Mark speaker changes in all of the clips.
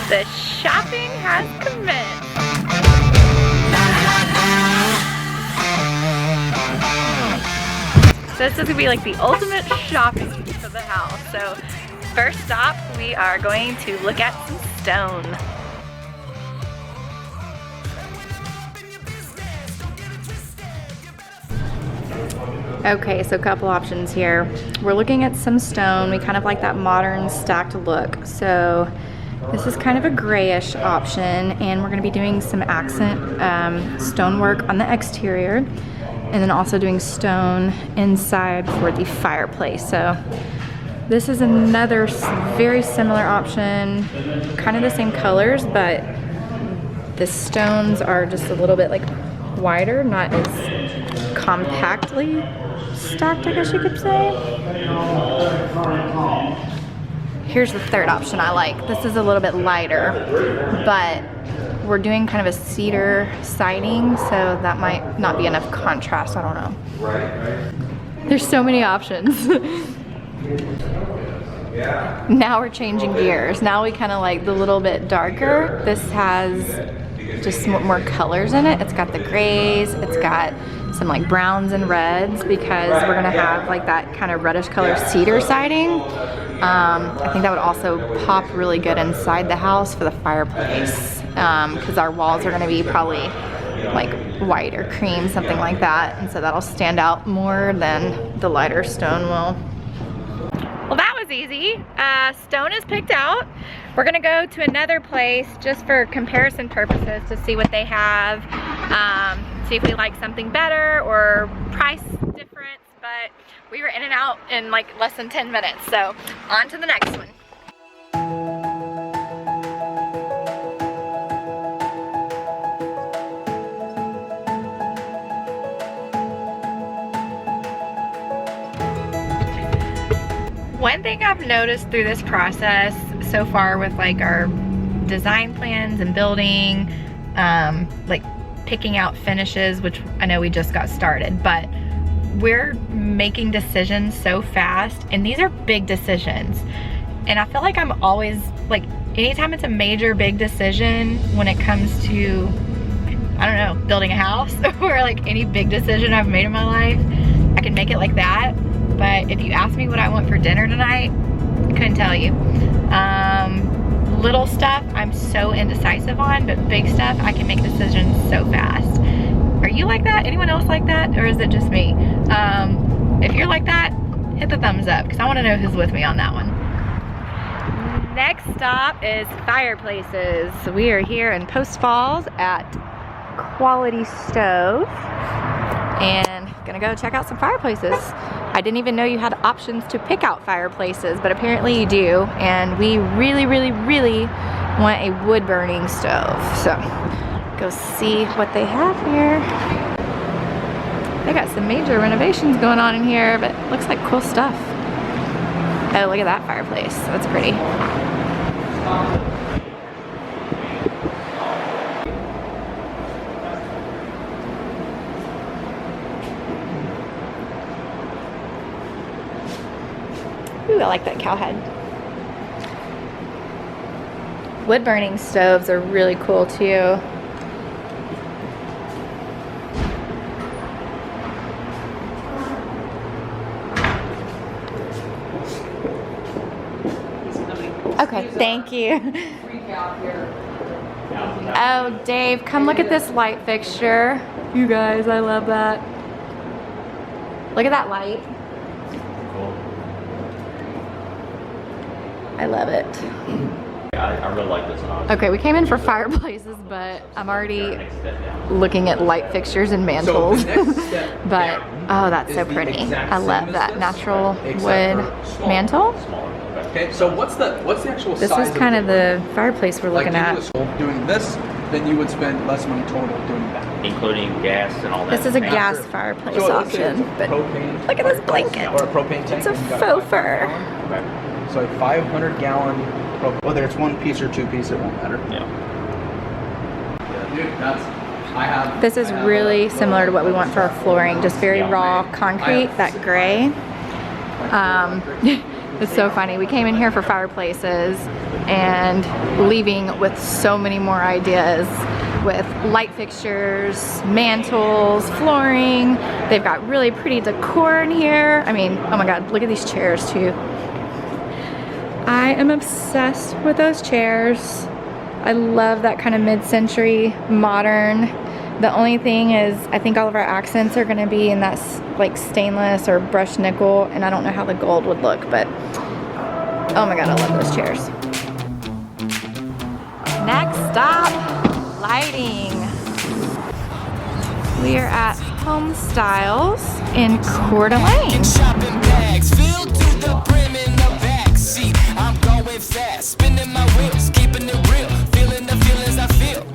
Speaker 1: The shopping has commenced. So this is gonna be like the ultimate shopping for the house. So first stop, we are going to look at some stone. Okay, so a couple options here. We're looking at some stone. We kind of like that modern stacked look. So this is kind of a grayish option, and we're gonna be doing some accent stonework on the exterior, and then also doing stone inside for the fireplace. So this is another very similar option, kind of the same colors, but the stones are just a little bit like wider, not as compactly stacked, I guess you could say. Here's the third option I like. This is a little bit lighter, but we're doing kind of a cedar siding, so that might not be enough contrast, I don't know. There's so many options. Now we're changing gears. Now we kind of like the little bit darker. This has just more colors in it. It's got the grays, it's got some like browns and reds, because we're gonna have like that kind of reddish color cedar siding. I think that would also pop really good inside the house for the fireplace, because our walls are gonna be probably like white or cream, something like that, and so that'll stand out more than the lighter stone will. Well, that was easy. Stone is picked out. We're gonna go to another place just for comparison purposes to see what they have, see if we like something better or price difference, but we were in and out in like less than 10 minutes, so on to the next one. One thing I've noticed through this process so far with like our design plans and building, like picking out finishes, which I know we just got started, but we're making decisions so fast, and these are big decisions. And I feel like I'm always, like, anytime it's a major big decision when it comes to, I don't know, building a house or like any big decision I've made in my life, I can make it like that. But if you ask me what I want for dinner tonight, I couldn't tell you. Little stuff I'm so indecisive on, but big stuff I can make decisions so fast. Are you like that? Anyone else like that? Or is it just me? If you're like that, hit the thumbs up, because I want to know who's with me on that one. Next stop is fireplaces. So we are here in Post Falls at Quality Stove, and gonna go check out some fireplaces. I didn't even know you had options to pick out fireplaces, but apparently you do, and we really, really, really want a wood burning stove. So go see what they have here. They got some major renovations going on in here, but looks like cool stuff. Oh, look at that fireplace. That's pretty. Ooh, I like that cow head. Wood burning stoves are really cool too. Okay, thank you. Oh, Dave, come look at this light fixture. You guys, I love that. Look at that light. I love it.
Speaker 2: I really like this one.
Speaker 1: Okay, we came in for fireplaces, but I'm already looking at light fixtures and mantles. But, oh, that's so pretty. I love that natural wood mantle.
Speaker 3: Okay, so what's the actual size?
Speaker 1: This is kind of the fireplace we're looking at.
Speaker 3: Doing this, then you would spend less money total doing that.
Speaker 2: Including gas and all that.
Speaker 1: This is a gas fireplace option, but look at this blanket.
Speaker 3: Or a propane tank.
Speaker 1: It's a faux fur.
Speaker 3: Okay. So 500 gallon, whether it's one piece or two piece, it won't matter.
Speaker 2: Yeah.
Speaker 3: Dude,
Speaker 1: this is really similar to what we want for our flooring, just very raw concrete, that gray. It's so funny. We came in here for fireplaces and leaving with so many more ideas with light fixtures, mantles, flooring. They've got really pretty decor in here. I mean, oh my God, look at these chairs too. I am obsessed with those chairs. I love that kind of mid-century modern. The only thing is, I think all of our accents are gonna be in that like stainless or brushed nickel, and I don't know how the gold would look, but oh my God, I love those chairs. Next stop, lighting. We are at Home Styles in Coeur d'Alene.
Speaker 4: Shopping bags filled to the brim in the backseat. I'm going fast, spinning my wheels, keeping it real, feeling the feelings I feel.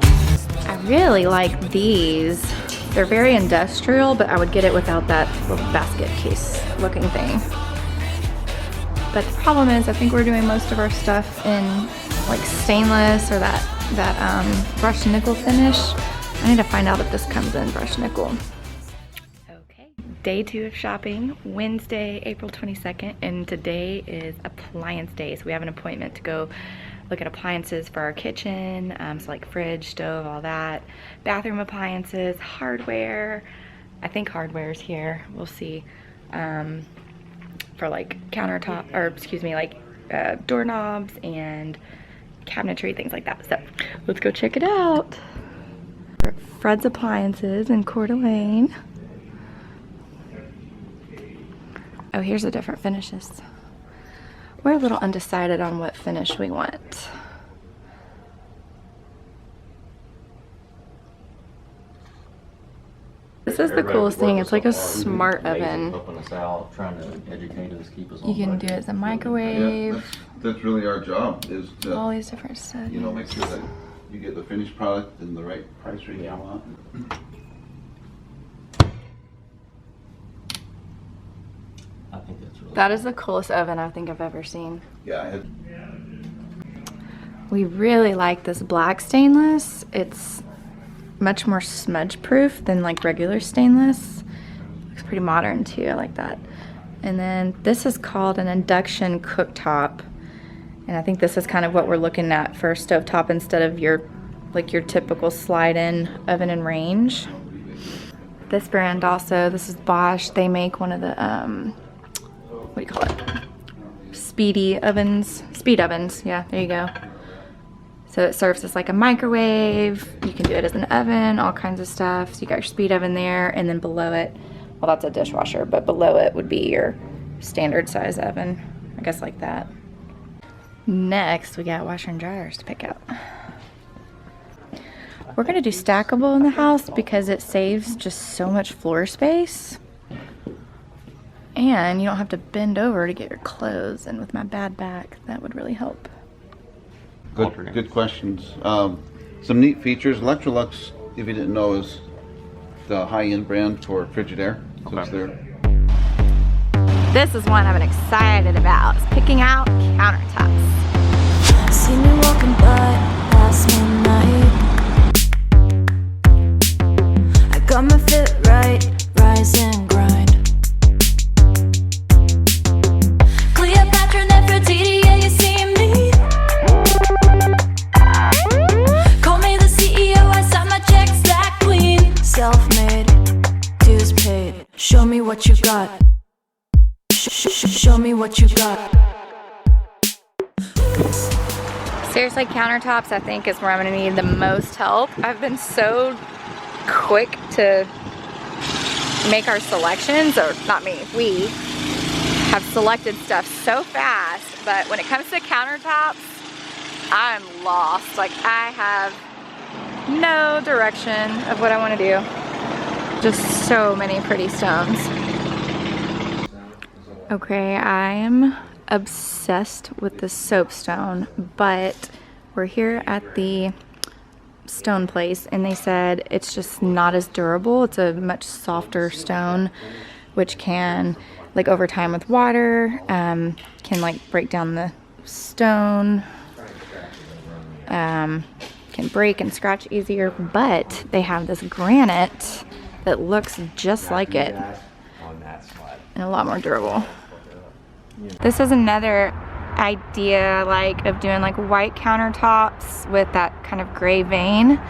Speaker 1: I really like these. They're very industrial, but I would get it without that little basket case looking thing. But the problem is, I think we're doing most of our stuff in like stainless or that brushed nickel finish. I need to find out if this comes in brushed nickel. Okay, day 2 of shopping, Wednesday, April 22nd, and today is appliance day. So we have an appointment to go look at appliances for our kitchen, so like fridge, stove, all that. Bathroom appliances, hardware. I think hardware's here, we'll see. For like countertop, or excuse me, like doorknobs and cabinetry, things like that. So let's go check it out. Fred's Appliances in Coeur d'Alene. Oh, here's the different finishes. We're a little undecided on what finish we want. This is the coolest thing. It's like a smart oven.
Speaker 2: Helping us out, trying to educate us, keep us on.
Speaker 1: You can do it as a microwave.
Speaker 5: Yeah, that's really our job, is to,
Speaker 1: All these different settings.
Speaker 5: you know, make sure that you get the finished product in the right price range you want.
Speaker 2: I think that's really.
Speaker 1: That is the coolest oven I think I've ever seen.
Speaker 5: Yeah,
Speaker 1: We really like this black stainless. It's much more smudge proof than like regular stainless. Looks pretty modern too, I like that. And then this is called an induction cooktop. And I think this is kind of what we're looking at for stovetop instead of your typical slide-in oven and range. This brand also, this is Bosch. They make one of the, what do you call it? Speed ovens, yeah, there you go. So it serves as like a microwave. You can do it as an oven, all kinds of stuff. So you got your speed oven there, and then below it, well, that's a dishwasher, but below it would be your standard size oven, I guess like that. Next, we got washer and dryers to pick out. We're gonna do stackable in the house because it saves just so much floor space. And you don't have to bend over to get your clothes. And with my bad back, that would really help.
Speaker 5: good questions. Some neat features. Electrolux, if you didn't know, is the high-end brand for Frigidaire. So it's there.
Speaker 1: This is one I've been excited about. It's picking out countertops.
Speaker 6: See me walking by past midnight. I got my fit right, rise and grind. Cleopatra, Nefertiti, yeah, you see me. Call me the CEO, I sign my checks that clean. Self-made, dues paid. Show me what you got. Show me what you got.
Speaker 1: Seriously, countertops I think is where I'm gonna need the most help. I've been so quick to make our selections, or not me, we have selected stuff so fast, but when it comes to countertops, I'm lost. Like, I have no direction of what I wanna do. Just so many pretty stones. Okay, I am obsessed with the soapstone, but we're here at the stone place and they said it's just not as durable. It's a much softer stone, which can, like, over time with water, can like break down the stone, can break and scratch easier, but they have this granite that looks just like it and a lot more durable. This is another idea like of doing like white countertops with that kind of gray vein.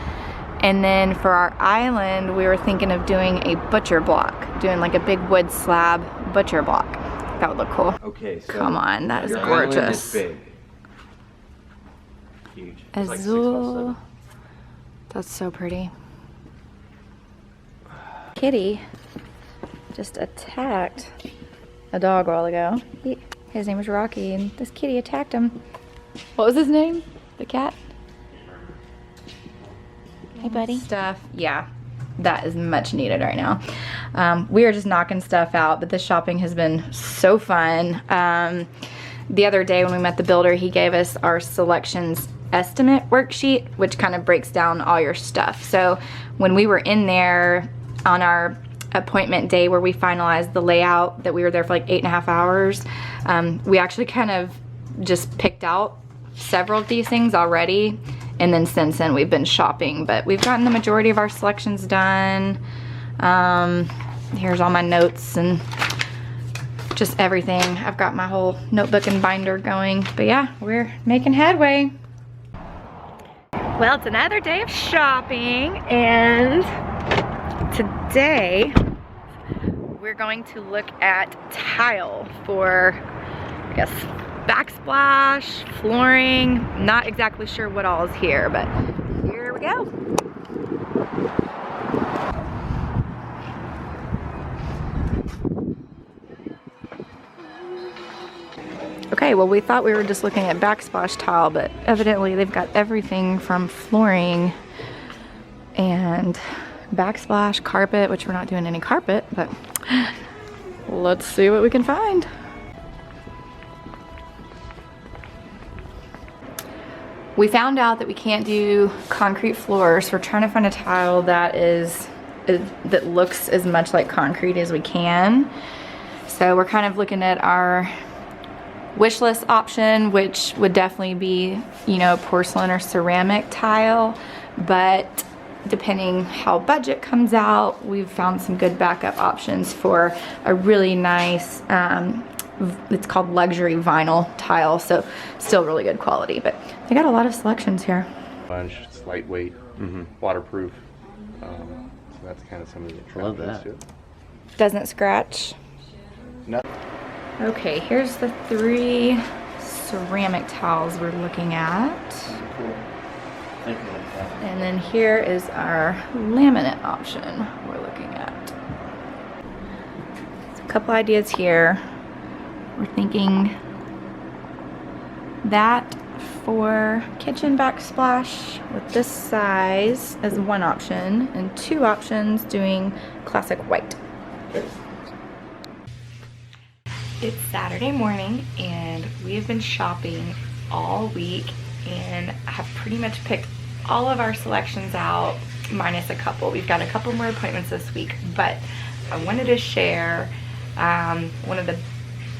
Speaker 1: And then for our island, we were thinking of doing a butcher block, doing like a big wood slab butcher block. That would look cool.
Speaker 7: Okay, so
Speaker 1: Come on, that is
Speaker 7: your island
Speaker 1: gorgeous.
Speaker 7: is big. Huge. It's like 6 by
Speaker 1: Azul.
Speaker 7: 7.
Speaker 1: That's so pretty. Kitty just attacked a dog a while ago. His name was Rocky, and this kitty attacked him. What was his name? The cat? Hey, buddy. Stuff. Yeah, that is much needed right now. We are just knocking stuff out, but this shopping has been so fun. The other day when we met the builder, he gave us our selections estimate worksheet, which kind of breaks down all your stuff. So when we were in there on our appointment day where we finalized the layout, that we were there for like 8.5 hours, we actually kind of just picked out several of these things already, and then since then we've been shopping, but we've gotten the majority of our selections done. Here's all my notes and just everything. I've got my whole notebook and binder going, but yeah, we're making headway. Well, it's another day of shopping, and today we're going to look at tile for, I guess, backsplash, flooring. Not exactly sure what all is here, but here we go. Okay, well, we thought we were just looking at backsplash tile, but evidently they've got everything from flooring and backsplash, carpet, which we're not doing any carpet, but let's see what we can find. We found out that we can't do concrete floors. We're trying to find a tile that that looks as much like concrete as we can. So we're kind of looking at our wish list option, which would definitely be, you know, porcelain or ceramic tile, but depending how budget comes out, we've found some good backup options for a really nice, it's called luxury vinyl tile, so still really good quality, but they got a lot of selections here.
Speaker 8: Bunch, it's lightweight, waterproof. So that's kind of some of the attractions
Speaker 2: Love that.
Speaker 8: to it.
Speaker 1: Doesn't scratch.
Speaker 8: No.
Speaker 1: Okay, here's the 3 ceramic tiles we're looking at.
Speaker 2: Cool. Thank you like that.
Speaker 1: And then here is our laminate option we're looking at. So a couple ideas here. We're thinking that for kitchen backsplash with this size as one option, and 2 options doing classic white. It's Saturday morning and we have been shopping all week and have pretty much picked all of our selections out minus a couple. We've got a couple more appointments this week, but I wanted to share one of the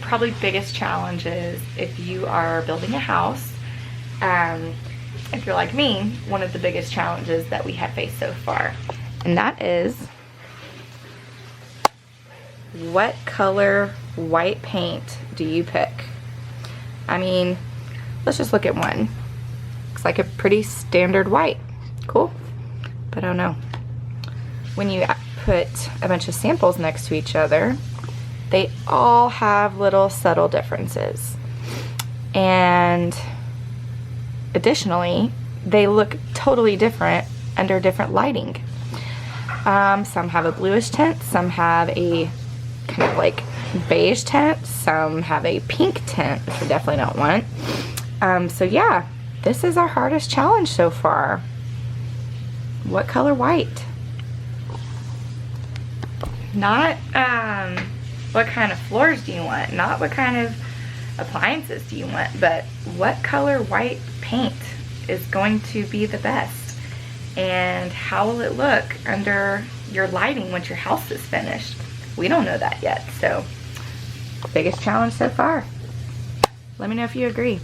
Speaker 1: probably biggest challenges if you are building a house. If you're like me, one of the biggest challenges that we have faced so far, and that is what color white paint do you pick? I mean, let's just look at one. Looks like a pretty standard white. Cool. But I don't know. When you put a bunch of samples next to each other, they all have little subtle differences. And additionally, they look totally different under different lighting. Some have a bluish tint, some have a kind of like beige tint, some have a pink tint, which we definitely don't want. So yeah, this is our hardest challenge so far. What color white? Not what kind of floors do you want, not what kind of appliances do you want, but what color white paint is going to be the best, and how will it look under your lighting once your house is finished? We don't know that yet, so biggest challenge so far. Let me know if you agree.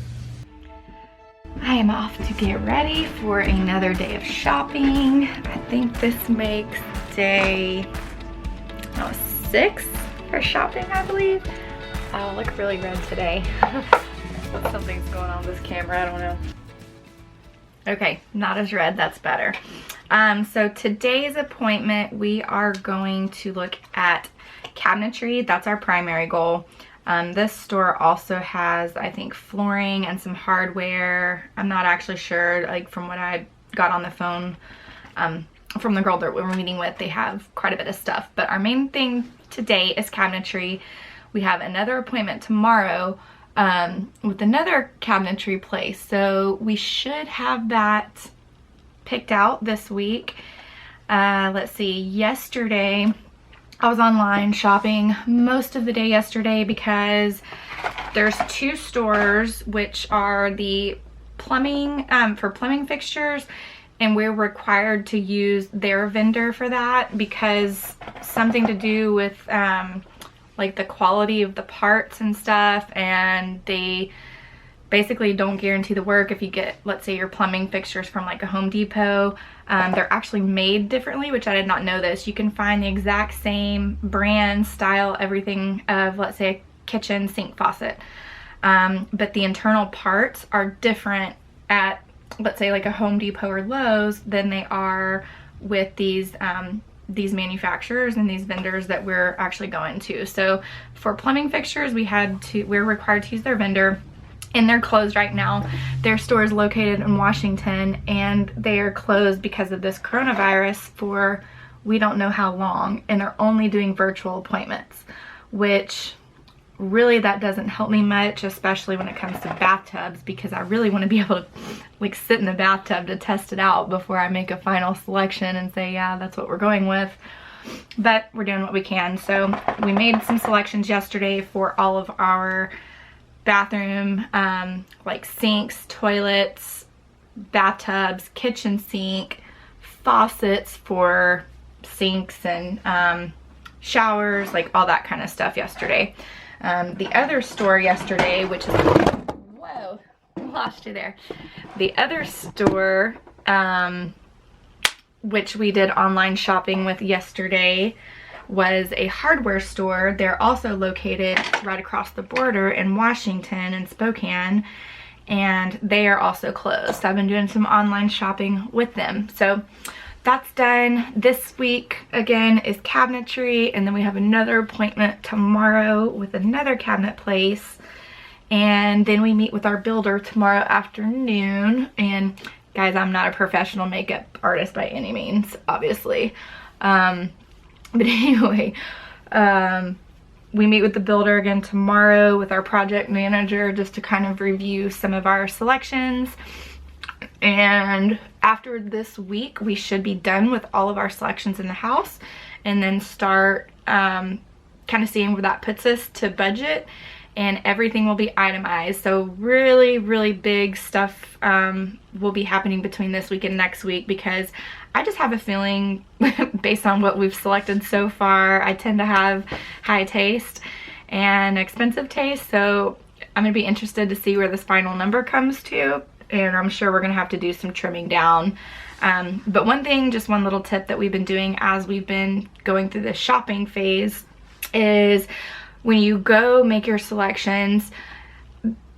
Speaker 1: I am off to get ready for another day of shopping. I think this makes day 6 for shopping, I believe. I look really red today. Something's going on with this camera, I don't know. Okay, not as red, that's better. So today's appointment, we are going to look at cabinetry. That's our primary goal. This store also has, I think, flooring and some hardware. I'm not actually sure, like from what I got on the phone from the girl that we were meeting with, they have quite a bit of stuff. But our main thing today is cabinetry. We have another appointment tomorrow with another cabinetry place. So we should have that picked out this week. Let's see, yesterday I was online shopping most of the day yesterday because there's two stores which are the plumbing, for plumbing fixtures, and we're required to use their vendor for that because something to do with like the quality of the parts and stuff, and they basically don't guarantee the work. If you get, let's say, your plumbing fixtures from like a Home Depot, they're actually made differently, which I did not know this. You can find the exact same brand, style, everything of, let's say, a kitchen sink faucet, but the internal parts are different at, let's say, like a Home Depot or Lowe's than they are with these manufacturers and these vendors that we're actually going to. So for plumbing fixtures, we're required to use their vendor, and they're closed right now. Their store is located in Washington, and they are closed because of this coronavirus for we don't know how long, and they're only doing virtual appointments, which really that doesn't help me much, especially when it comes to bathtubs, because I really want to be able to like sit in the bathtub to test it out before I make a final selection and say, yeah, that's what we're going with. But we're doing what we can. So we made some selections yesterday for all of our bathroom, like sinks, toilets, bathtubs, kitchen sink, faucets for sinks and showers, like all that kind of stuff yesterday. The other store yesterday, which is, whoa, lost you there. The other store, which we did online shopping with yesterday, was a hardware store. They're also located right across the border in Washington and Spokane, and they are also closed. So I've been doing some online shopping with them. So that's done. This week again is cabinetry, and then we have another appointment tomorrow with another cabinet place, and then we meet with our builder tomorrow afternoon. And guys, I'm not a professional makeup artist by any means, obviously, but anyway, we meet with the builder again tomorrow with our project manager just to kind of review some of our selections. And after this week, we should be done with all of our selections in the house, and then start kind of seeing where that puts us to budget, and everything will be itemized. So really, really big stuff will be happening between this week and next week, because I just have a feeling based on what we've selected so far, I tend to have high taste and expensive taste. So I'm gonna be interested to see where this final number comes to, and I'm sure we're gonna have to do some trimming down. But one thing, just one little tip that we've been doing as we've been going through this shopping phase is when you go make your selections,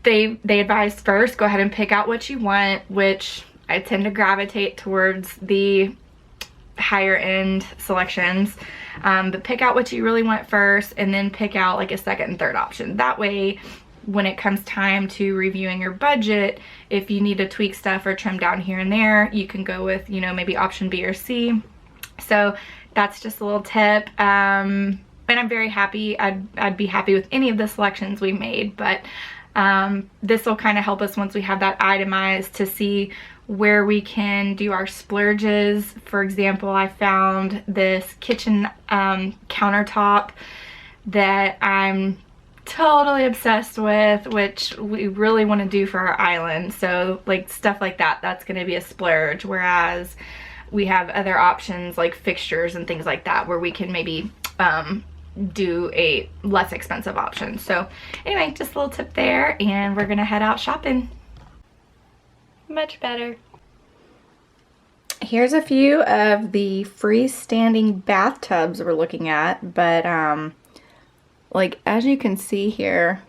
Speaker 1: they advise first go ahead and pick out what you want, which I tend to gravitate towards the higher end selections, but pick out what you really want first, and then pick out like a second and third option. That way, when it comes time to reviewing your budget, if you need to tweak stuff or trim down here and there, you can go with, you know, maybe option B or C. So that's just a little tip. And I'm very happy. I'd be happy with any of the selections we made, but this will kind of help us once we have that itemized to see where we can do our splurges. For example, I found this kitchen countertop that I'm totally obsessed with, which we really want to do for our island. So like stuff like that, that's going to be a splurge, whereas we have other options like fixtures and things like that where we can maybe do a less expensive option. So anyway, just a little tip there, and we're gonna head out shopping. Much better. Here's a few of the freestanding bathtubs we're looking at, but like as you can see here,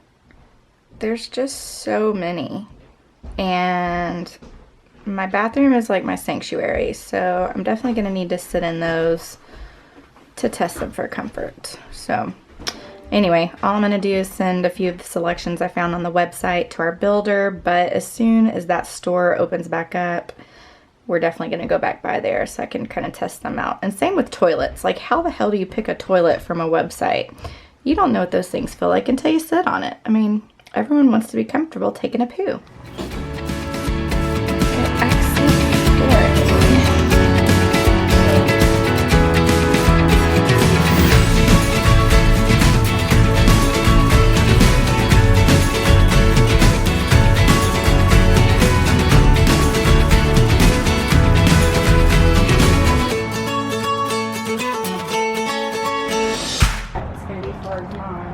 Speaker 1: there's just so many. And my bathroom is like my sanctuary, so I'm definitely gonna need to sit in those to test them for comfort. So anyway, all I'm gonna do is send a few of the selections I found on the website to our builder, but as soon as that store opens back up, we're definitely gonna go back by there so I can kind of test them out. And same with toilets. Like, how the hell do you pick a toilet from a website? You don't know what those things feel like until you sit on it. I mean, everyone wants to be comfortable taking a poo.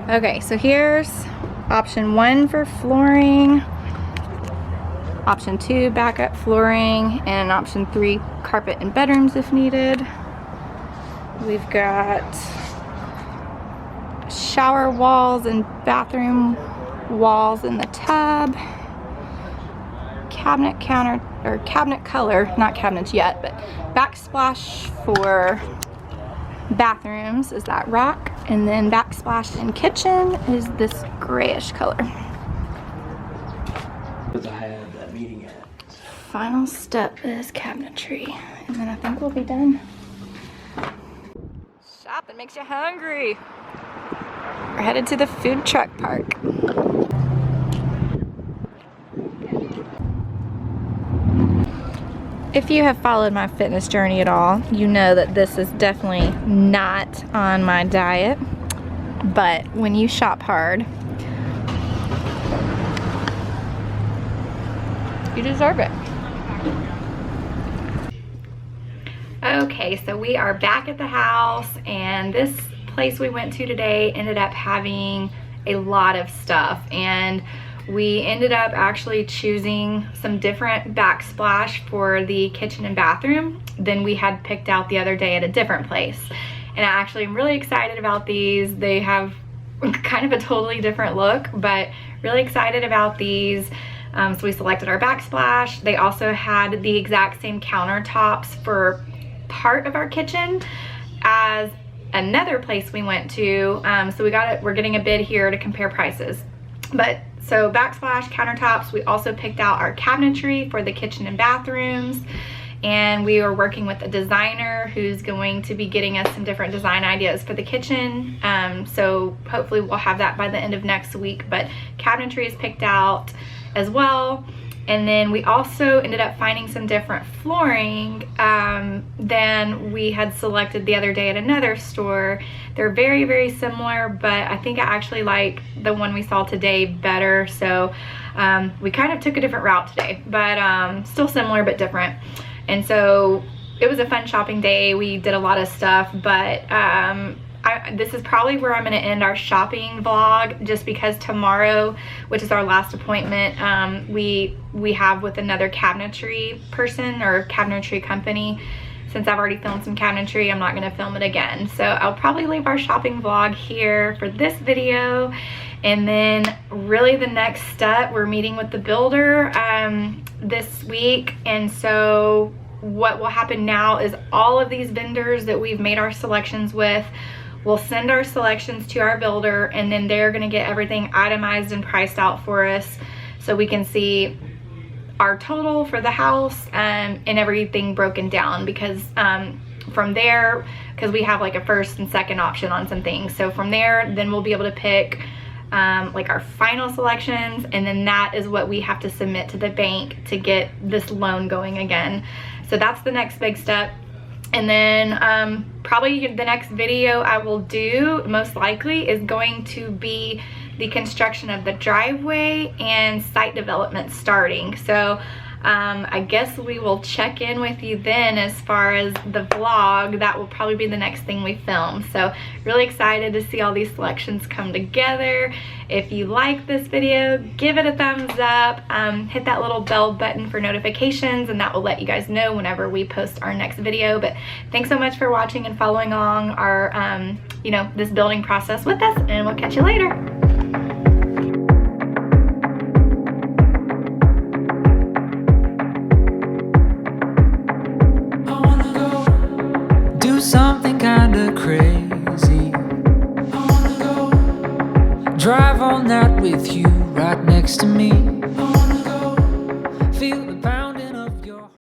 Speaker 1: Okay, so here's option 1 for flooring, option 2 backup flooring, and option 3 carpet in bedrooms if needed. We've got shower walls and bathroom walls in the tub, cabinet counter, or cabinet color, not cabinets yet, but backsplash for bathrooms is that rock, and then backsplash in kitchen is this grayish color.
Speaker 2: Because I had that meeting at.
Speaker 1: Final step is cabinetry, and then I think we'll be done. Shopping makes you hungry. We're headed to the food truck park. If you have followed my fitness journey at all, you know that this is definitely not on my diet, but when you shop hard, you deserve it. Okay, so we are back at the house, and this place we went to today ended up having a lot of stuff, and we ended up actually choosing some different backsplash for the kitchen and bathroom than we had picked out the other day at a different place. And I actually am really excited about these. They have kind of a totally different look, but really excited about these. So we selected our backsplash. They also had the exact same countertops for part of our kitchen as another place we went to. So we're getting a bid here to compare prices. But so backsplash, countertops, we also picked out our cabinetry for the kitchen and bathrooms, and we are working with a designer who's going to be getting us some different design ideas for the kitchen. So hopefully we'll have that by the end of next week, but cabinetry is picked out as well. And then we also ended up finding some different flooring than we had selected the other day at another store. They're very, very similar, but I think I actually like the one we saw today better. So we kind of took a different route today, but still similar but different. And so it was a fun shopping day. We did a lot of stuff, but this is probably where I'm going to end our shopping vlog, just because tomorrow, which is our last appointment, we have with another cabinetry person or cabinetry company. Since I've already filmed some cabinetry, I'm not going to film it again. So I'll probably leave our shopping vlog here for this video. And then really the next step, we're meeting with the builder this week. And so what will happen now is all of these vendors that we've made our selections with, we'll send our selections to our builder, and then they're going to get everything itemized and priced out for us so we can see our total for the house and everything broken down, because from there, because we have like a first and second option on some things, so from there then we'll be able to pick like our final selections, and then that is what we have to submit to the bank to get this loan going again. So that's the next big step. And then probably the next video I will do, most likely, is going to be the construction of the driveway and site development starting. So I guess we will check in with you then as far as the vlog. That will probably be the next thing we film. So really excited to see all these selections come together. If you like this video, give it a thumbs up. Hit that little bell button for notifications, and that will let you guys know whenever we post our next video. But thanks so much for watching and following along our, you know, this building process with us, and we'll catch you later.
Speaker 7: Do something kinda crazy. I wanna go drive all night with you right next to me. I wanna go feel the power.